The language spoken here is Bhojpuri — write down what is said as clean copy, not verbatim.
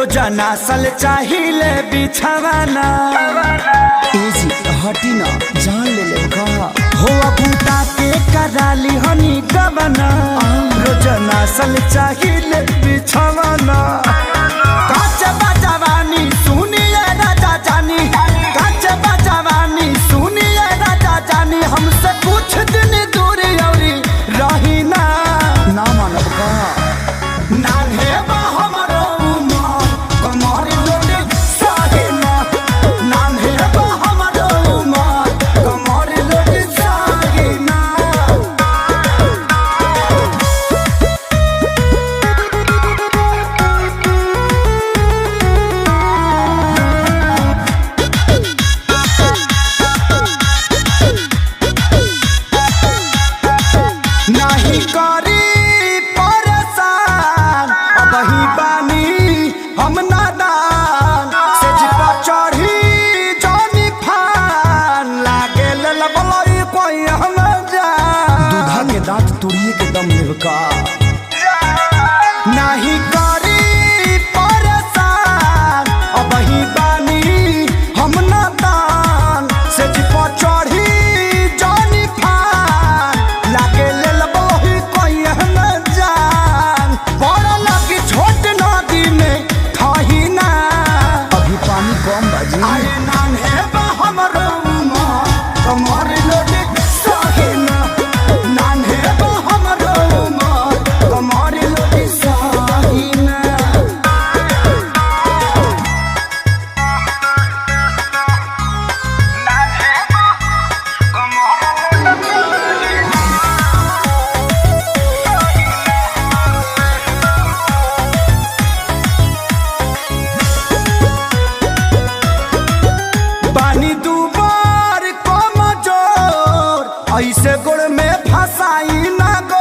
रोजाना सल चाहिए बिछावाना एजी हटी ना जान ले ले का हो बूटा के कराली हनी गबना रोजाना सल चाहिए बिछावाना काच बजवानी सुनिए राजा जानी काच बजवानी सुनिए राजा जानी हमसे कुछ दिन दूर औरी रही ना मानब का नान्हे बा हमरो उमर कमर लोटे साहिना नान्हे बा हमरो उमर कमर लोटे साहिना नहीं करी परेशान अब ही बानी हम नादान से जिपा चढ़ी जानी फान लागे ललबलई कोई हम जान दूधा के दांत तुड़िए के दम लेब का नहीं करी परेशान अब ही बानी हम नादान से जिपा चढ़ी जानी फान लागे ललबलई कोई हम जान बड़ा लगी छोट नदी में खाही ना अभी पानी कम बाजी अरे नान्हे बा हमरो उमर कमर लोटे साहिना नान्हे बा हमरो उमर कमर लोटे साहिना पानी दुबार कम जोर ऐसे गोड़ में फसाई ना गो